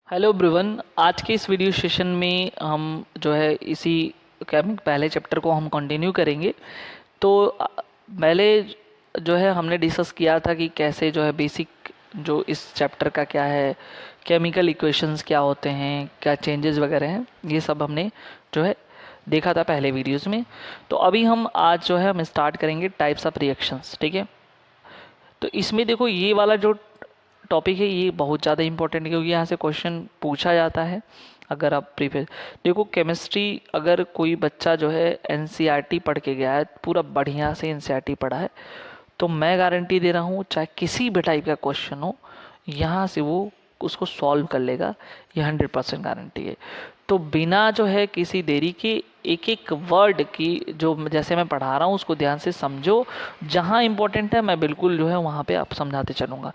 Hello everyone. आज के इस वीडियो सेशन में हम जो है इसी केमिक पहले चैप्टर को हम कंटिन्यू करेंगे। तो पहले जो है हमने डिस्कस किया था कि कैसे जो है बेसिक जो इस चैप्टर का क्या है, केमिकल इक्वेशंस क्या होते हैं, क्या चेंजेस वगैरह हैं, ये सब हमने जो है देखा था पहले वीडियोस में। तो अभी हम आज जो है हम स्टार्ट करेंगे टाइप्स ऑफ रिएक्शंस। ठीक है, तो इसमें देखो ये वाला जो टॉपिक है ये बहुत ज़्यादा इंपॉर्टेंट है, क्योंकि यहाँ से क्वेश्चन पूछा जाता है। अगर आप प्रीवियस देखो केमिस्ट्री, अगर कोई बच्चा जो है एनसीईआरटी पढ़ के गया है, पूरा बढ़िया से एनसीईआरटी पढ़ा है, तो मैं गारंटी दे रहा हूँ चाहे किसी भी टाइप का क्वेश्चन हो, यहाँ से वो उसको सॉल्व कर लेगा। ये 100% गारंटी है। तो बिना जो है किसी देरी के एक एक वर्ड की जो जैसे मैं पढ़ा रहा हूँ उसको ध्यान से समझो। जहाँ इंपॉर्टेंट है मैं बिल्कुल जो है वहाँ पे आप समझाते चलूँगा।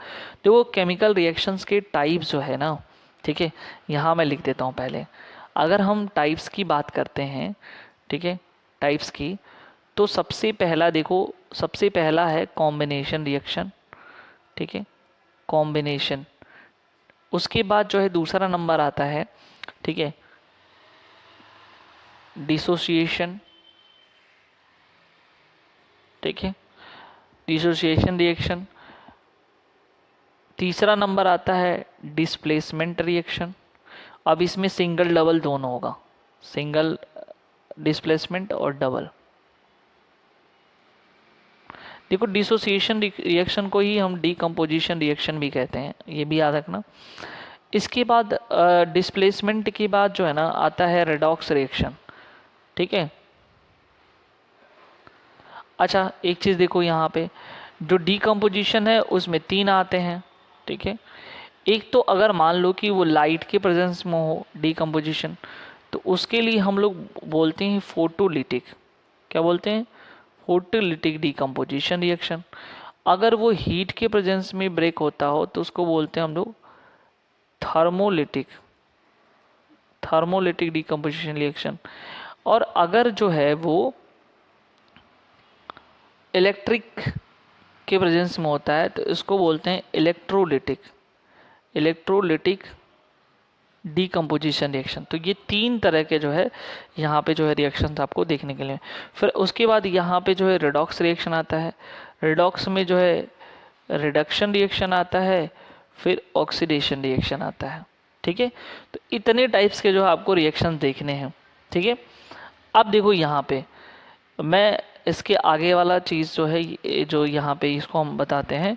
देखो केमिकल रिएक्शंस के टाइप्स जो है ना, ठीक है, यहाँ मैं लिख देता हूँ पहले। अगर हम टाइप्स की बात करते हैं, ठीक है, टाइप्स की, तो सबसे पहला देखो, सबसे पहला है कॉम्बिनेशन रिएक्शन। ठीक है, कॉम्बिनेशन। उसके बाद जो है दूसरा नंबर आता है, ठीक है, डिसोसिएशन। ठीक है, डिसोसिएशन रिएक्शन। तीसरा नंबर आता है डिस्प्लेसमेंट रिएक्शन। अब इसमें सिंगल डबल दोनों होगा, सिंगल डिस्प्लेसमेंट और डबल। देखो डिसोसिएशन रिएक्शन को ही हम डीकम्पोजिशन रिएक्शन भी कहते हैं, ये भी याद रखना। इसके बाद डिस्प्लेसमेंट के बाद जो है ना आता है रेडॉक्स रिएक्शन। ठीक है, अच्छा एक चीज़ देखो यहाँ पे, जो डीकम्पोजिशन है उसमें 3 आते हैं। ठीक है, एक तो अगर मान लो कि वो लाइट के प्रेजेंस में हो डीकम्पोजिशन, तो उसके लिए हम लोग बोलते हैं फोटोलिटिक। क्या बोलते हैं? Photolytic decomposition reaction. अगर वो हीट के प्रेजेंस में ब्रेक होता हो तो उसको बोलते हैं हम लोग थर्मोलिटिक, थर्मोलिटिक डीकम्पोजिशन रिएक्शन। और अगर जो है वो इलेक्ट्रिक के प्रेजेंस में होता है तो इसको बोलते हैं इलेक्ट्रोलिटिक, इलेक्ट्रोलिटिक डीकम्पोजिशन रिएक्शन। तो ये 3 तरह के जो है यहाँ पे जो है रिएक्शंस आपको देखने के लिए। फिर उसके बाद यहाँ पे जो है रिडॉक्स रिएक्शन आता है। रिडॉक्स में जो है रिडक्शन रिएक्शन आता है, फिर ऑक्सीडेशन रिएक्शन आता है। ठीक है, तो इतने टाइप्स के जो है आपको रिएक्शन देखने हैं। ठीक है, अब देखो यहाँ पे मैं इसके आगे वाला चीज़ जो है जो यहाँ पे इसको हम बताते हैं,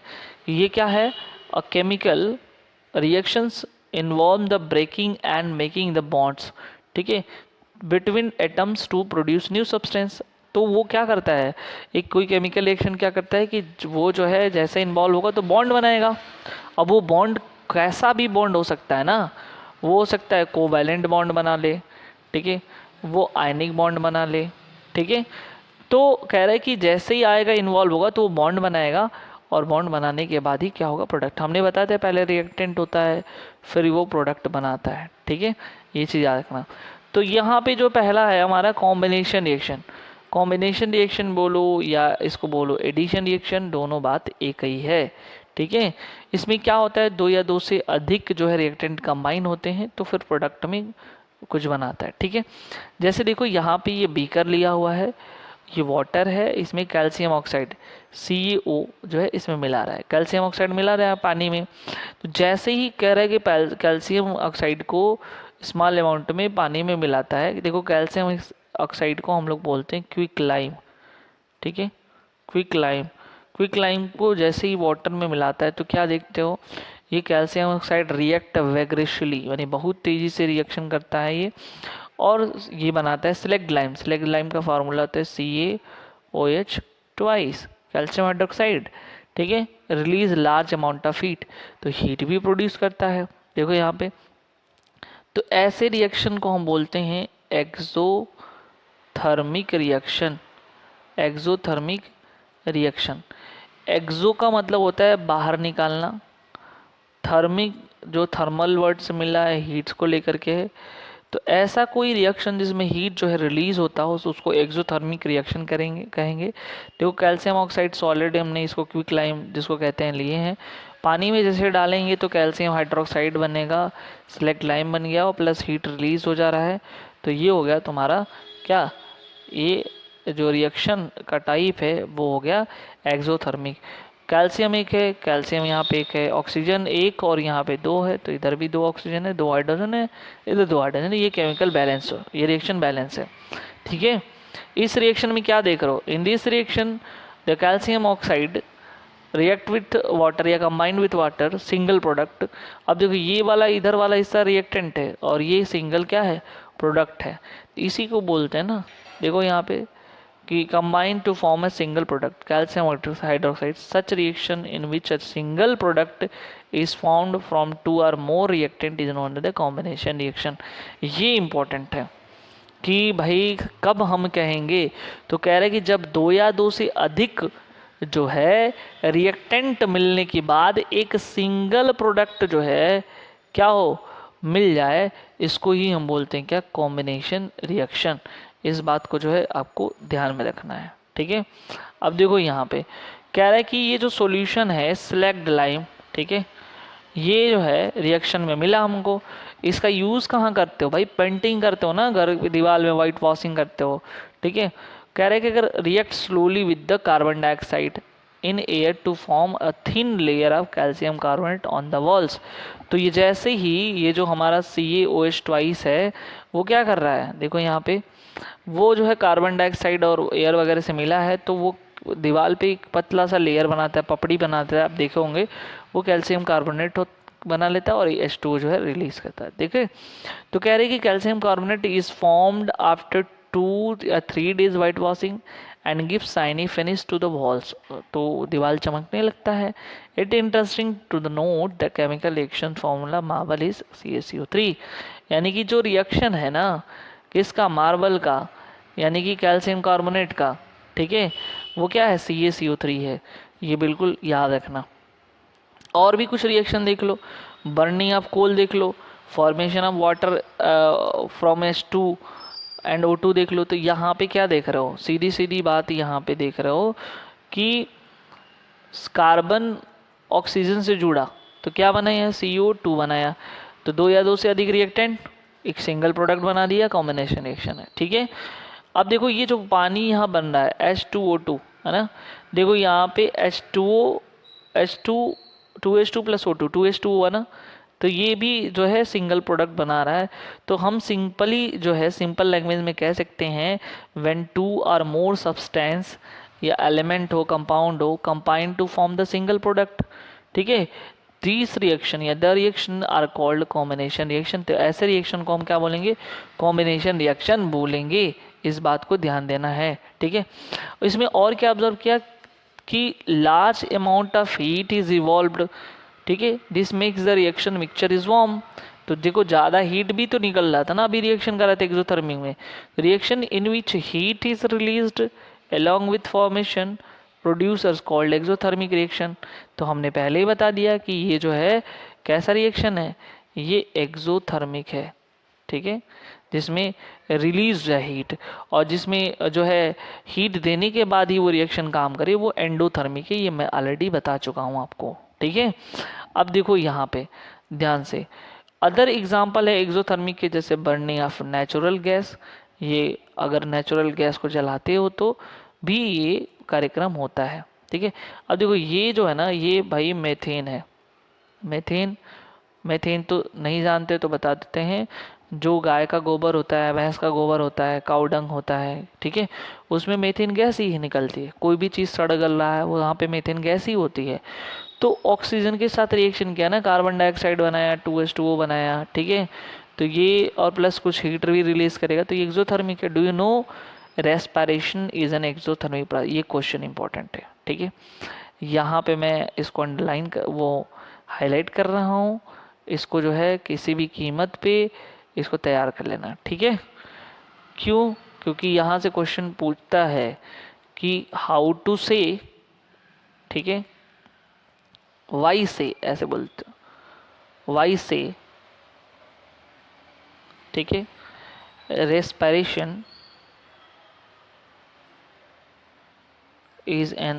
ये क्या है? A chemical reactions involve the breaking and making the bonds, ठीक है, between atoms to produce new substance. तो वो क्या करता है, एक कोई केमिकल रिएक्शन क्या करता है कि वो जो है जैसे इन्वॉल्व होगा तो बॉन्ड बनाएगा। अब वो बॉन्ड कैसा भी बॉन्ड हो सकता है ना, वो हो सकता है कोवैलेंट बॉन्ड बना ले, ठीक है, वो आयनिक बॉन्ड बना ले। ठीक है, तो कह रहा है कि जैसे ही आएगा इन्वॉल्व होगा तो वो बॉन्ड बनाएगा, और बॉन्ड बनाने के बाद ही क्या होगा, प्रोडक्ट। हमने बताया था पहले रिएक्टेंट होता है फिर वो प्रोडक्ट बनाता है। ठीक है, ये चीज़ याद रखना। तो यहाँ पे जो पहला है हमारा कॉम्बिनेशन रिएक्शन। कॉम्बिनेशन रिएक्शन बोलो या इसको बोलो एडिशन रिएक्शन, दोनों बात एक ही है। ठीक है, इसमें क्या होता है, 2 या 2 से अधिक जो है रिएक्टेंट कंबाइन होते हैं तो फिर प्रोडक्ट में कुछ बनाता है। ठीक है, जैसे देखो यहाँ पे ये बीकर लिया हुआ है, ये वाटर है, इसमें कैल्शियम ऑक्साइड CaO जो है इसमें मिला रहा है, कैल्शियम ऑक्साइड मिला रहा है पानी में। तो जैसे ही कह रहा है कि कैल्शियम ऑक्साइड को स्मॉल अमाउंट में पानी में मिलाता है, देखो कैल्शियम ऑक्साइड को हम लोग बोलते हैं क्विक लाइम। ठीक है, क्विक लाइम, क्विक लाइम को जैसे ही वाटर में मिलाता है तो क्या देखते हो, ये कैल्शियम ऑक्साइड रिएक्ट वेगरेशली, यानी बहुत तेज़ी से रिएक्शन करता है ये, और ये बनाता है सिलेक्ट लाइम। सिलेक्ट लाइम का फार्मूला होता है CaOH ट्वाइस कैल्शियम हाइड्रोक्साइड। ठीक है, release large amount of heat, तो हीट भी प्रोड्यूस करता है देखो यहाँ पे। तो ऐसे रिएक्शन को हम बोलते हैं एक्सोथर्मिक रिएक्शन, एक्सोथर्मिक रिएक्शन। एक्सो का मतलब होता है बाहर निकालना, थर्मिक जो थर्मल वर्ड से मिला है हीट्स को लेकर के है। तो ऐसा कोई रिएक्शन जिसमें हीट जो है रिलीज होता हो तो उसको एक्सोथर्मिक रिएक्शन करेंगे कहेंगे। देखो कैल्शियम ऑक्साइड सॉलिड, हमने इसको क्विक लाइम जिसको कहते हैं लिए हैं, पानी में जैसे डालेंगे तो कैल्शियम हाइड्रोक्साइड बनेगा, सेलेक्ट लाइम बन गया और प्लस हीट रिलीज हो जा रहा है। तो ये हो गया तुम्हारा क्या, ये जो रिएक्शन का टाइप है वो हो गया एक्सोथर्मिक। कैल्शियम एक है, कैल्शियम यहाँ पे एक है, ऑक्सीजन एक और यहाँ पे दो है, तो इधर भी दो ऑक्सीजन है, दो हाइड्रोजन है, इधर दो हाइड्रोजन है। ये केमिकल बैलेंस, ये रिएक्शन बैलेंस है। ठीक है, इस रिएक्शन में क्या देख रहे हो, in this reaction the calcium oxide react with water या combined with water, single product. अब देखो ये वाला इधर वाला हिस्सा रिएक्टेंट है और ये सिंगल क्या है, प्रोडक्ट है। इसी को बोलते हैं ना, देखो यहाँ पे कि combine to form a single product calcium hydroxide, such reaction in which a single product is formed from two or more reactant is known as the combination reaction। ये important है कि भाई कब हम कहेंगे, तो कह रहे कि जब दो या दो से अधिक जो है रिएक्टेंट मिलने के बाद एक सिंगल प्रोडक्ट जो है क्या हो, मिल जाए, इसको ही हम बोलते हैं क्या, कॉम्बिनेशन रिएक्शन। इस बात को जो है आपको ध्यान में रखना है। ठीक है, अब देखो यहाँ पे कह रहा है कि ये जो सॉल्यूशन है सेलेक्ट लाइम, ठीक है, ये जो है रिएक्शन में मिला हमको, इसका यूज़ कहाँ करते हो भाई, पेंटिंग करते हो ना, घर दीवार में वाइट वॉशिंग करते हो। ठीक है, कह रहे हैं कि अगर react slowly with the carbon dioxide in air to form a thin layer of calcium carbonate on the walls. तो ये जैसे ही ये जो हमारा CaOH ट्वाइस है वो क्या कर रहा है, देखो यहाँ पे वो जो है कार्बन डाइऑक्साइड और एयर वगैरह से मिला है, तो वो दीवार पे एक पतला सा लेयर बनाता है, पपड़ी बनाता है, आप देखे होंगे, वो कैल्शियम कार्बोनेट बना लेता है और H2O जो है रिलीज करता है। देखे, तो कह रहे हैं कि calcium carbonate is formed after 2 या 3 days white washing and give shiny finish to the walls. तो दीवार चमकने लगता है। It interesting to the note the chemical reaction formula marble is CaCO3। यानी कि जो रिएक्शन है ना किसका, मार्बल का, यानी कि कैल्शियम कार्बोनेट का, ठीक है, वो क्या है, CaCO3 है। ये बिल्कुल याद रखना। और भी कुछ रिएक्शन देख लो, बर्निंग ऑफ कोल देख लो, formation of water from H2 and O2 देख लो। तो यहाँ पे क्या देख रहे हो, सीधी सीधी बात यहाँ पे देख रहे हो कि कार्बन ऑक्सीजन से जुड़ा तो क्या बनाया, CO2 बनाया। तो दो या दो से अधिक रिएक्टेंट एक सिंगल प्रोडक्ट बना दिया, कॉम्बिनेशन रिएक्शन है। ठीक है, अब देखो ये जो पानी यहाँ बन रहा है H2O2 है ना, देखो यहाँ पे H2O H2 2H2 plus O2 2H2 हुआ ना, तो ये भी जो है सिंगल प्रोडक्ट बना रहा है। तो हम सिंपली जो है सिंपल लैंग्वेज में कह सकते हैं व्हेन टू और मोर सब्सटेंस या एलिमेंट हो, कंपाउंड हो, combine to form the single product. ठीक है, दिस रिएक्शन या the reaction are called combination reaction. तो ऐसे रिएक्शन को हम क्या बोलेंगे, कॉम्बिनेशन रिएक्शन बोलेंगे। इस बात को ध्यान देना है। ठीक है, इसमें और क्या ऑब्जर्व किया कि large amount of heat is evolved. ठीक है, this makes the reaction mixture is warm. तो देखो ज़्यादा हीट भी तो निकल रहा था ना, अभी रिएक्शन कर रहे थे एक्सोथर्मिक में, reaction in which heat is released along with formation producers called exothermic reaction। तो हमने पहले ही बता दिया कि ये जो है कैसा रिएक्शन है, ये एक्सोथर्मिक है। ठीक है, जिसमें रिलीज है हीट, और जिसमें जो है हीट देने के बाद ही वो रिएक्शन काम करे वो एंडोथर्मिक है। ये मैं ऑलरेडी बता चुका हूँ आपको। ठीक है, अब देखो यहाँ पे ध्यान से, अदर एग्जाम्पल है एक्सोथर्मिक के, जैसे बर्निंग ऑफ नेचुरल गैस। ये अगर नेचुरल गैस को जलाते हो तो भी ये कार्यक्रम होता है। ठीक है, अब देखो ये जो है ना, ये भाई मेथेन है। मेथेन, मेथेन तो नहीं जानते तो बता देते हैं, जो गाय का गोबर होता है, भैंस का गोबर होता है, काऊ डंग होता है, ठीक है, उसमें मेथेन गैस ही निकलती है। कोई भी चीज़ सड़ गल रहा है वो वहाँ पे मेथेन गैस ही होती है। तो ऑक्सीजन के साथ रिएक्शन किया ना, कार्बन डाइऑक्साइड बनाया, 2H2O बनाया। ठीक है, तो ये और प्लस कुछ हीट भी रिलीज करेगा, तो ये एक्सोथर्मिक है। Do you know respiration is an exothermic, ये क्वेश्चन इंपॉर्टेंट है। ठीक है, यहाँ पे मैं इसको अंडरलाइन वो हाईलाइट कर रहा हूँ, इसको जो है किसी भी कीमत पे इसको तैयार कर लेना। ठीक है, क्यों, क्योंकि यहाँ से क्वेश्चन पूछता है कि हाउ टू से, ठीक है, वाई से, ऐसे बोलते वाई से, ठीक है, respiration is an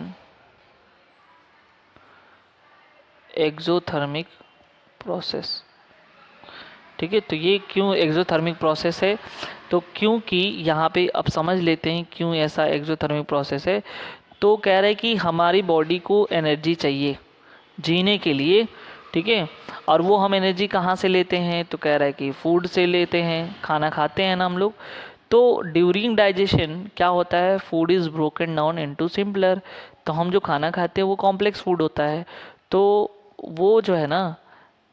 exothermic process. ठीक है, तो ये क्यों एक्सोथर्मिक प्रोसेस है, तो क्योंकि यहाँ पे अब समझ लेते हैं क्यों ऐसा एक्सोथर्मिक प्रोसेस है। तो कह रहे हैं कि हमारी बॉडी को एनर्जी चाहिए जीने के लिए, ठीक है, और वो हम एनर्जी कहाँ से लेते हैं, तो कह रहा है कि फूड से लेते हैं, खाना खाते हैं ना हम लोग। तो ड्यूरिंग डाइजेशन क्या होता है, food is broken down into simpler. तो हम जो खाना खाते हैं वो कॉम्प्लेक्स फूड होता है, तो वो जो है ना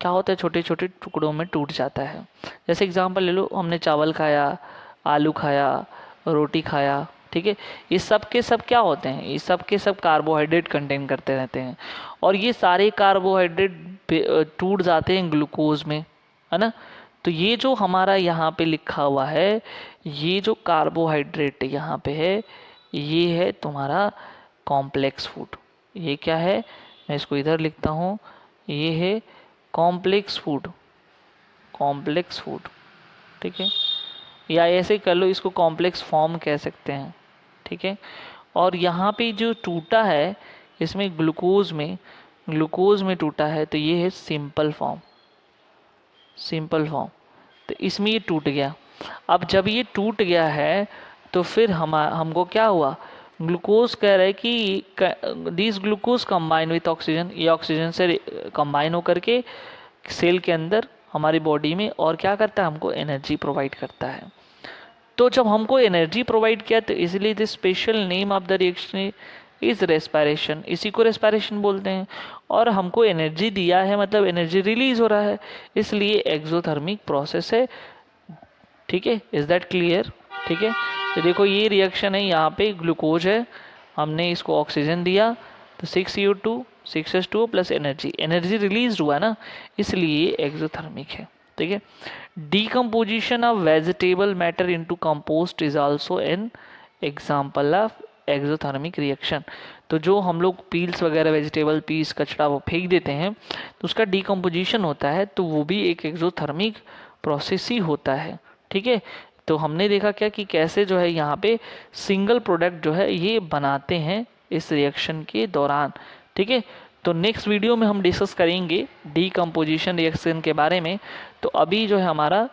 क्या होता है, छोटे छोटे टुकड़ों में टूट जाता है। जैसे एग्जांपल ले लो, हमने चावल खाया, आलू खाया, रोटी खाया, ठीक है, ये सब के सब क्या होते हैं, ये सब के सब कार्बोहाइड्रेट कंटेन करते रहते हैं, और ये सारे कार्बोहाइड्रेट टूट जाते हैं ग्लूकोज में, है ना। तो ये जो हमारा यहाँ पे लिखा हुआ है, ये जो कार्बोहाइड्रेट यहाँ पे है, ये है तुम्हारा कॉम्प्लेक्स फूड। ये क्या है, मैं इसको इधर लिखता हूँ, ये है कॉम्प्लेक्स फूड, कॉम्प्लेक्स फूड, ठीक है, या ऐसे कर लो, इसको कॉम्प्लेक्स फॉर्म कह सकते हैं, ठीक है। और यहाँ पे जो टूटा है, इसमें ग्लूकोज में टूटा है, तो ये है सिंपल फॉर्म, सिंपल फॉर्म। तो इसमें ये टूट गया। अब जब ये टूट गया है तो फिर हमको क्या हुआ, ग्लूकोज कह रहा है कि this glucose combine with oxygen, ये ऑक्सीजन से कंबाइन होकर के सेल के अंदर हमारी बॉडी में और क्या करता है, हमको एनर्जी प्रोवाइड करता है। तो जब हमको एनर्जी प्रोवाइड किया, तो इसलिए the special name of the reaction is respiration, इसी को रेस्पिरेशन बोलते हैं। और हमको एनर्जी दिया है, मतलब एनर्जी रिलीज हो रहा है, इसलिए एक्सोथर्मिक प्रोसेस है, ठीक है। इज दैट क्लियर, ठीक है। तो देखो ये रिएक्शन है, यहाँ पे ग्लूकोज है, हमने इसको ऑक्सीजन दिया, तो 6CO2 6H2O plus energy release हुआ ना, इसलिए एक्सोथर्मिक है, ठीक है। Decomposition of vegetable matter into compost is also an example of exothermic reaction. तो जो हम लोग पील्स वगैरह, वेजिटेबल पीस कचरा वो फेंक देते हैं, तो उसका डिकम्पोजिशन होता है, तो वो भी एक एक्सोथर्मिक प्रोसेस ही होता है, ठीक है। तो हमने देखा क्या कि कैसे जो है यहाँ पे सिंगल प्रोडक्ट जो है ये बनाते हैं इस रिएक्शन के दौरान, ठीक है। तो नेक्स्ट वीडियो में हम डिस्कस करेंगे डीकम्पोजिशन रिएक्शन के बारे में। तो अभी जो है हमारा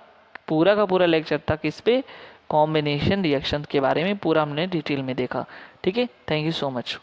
पूरा का पूरा लेक्चर था किस पे, कॉम्बिनेशन रिएक्शन के बारे में पूरा हमने डिटेल में देखा, ठीक है। Thank you so much.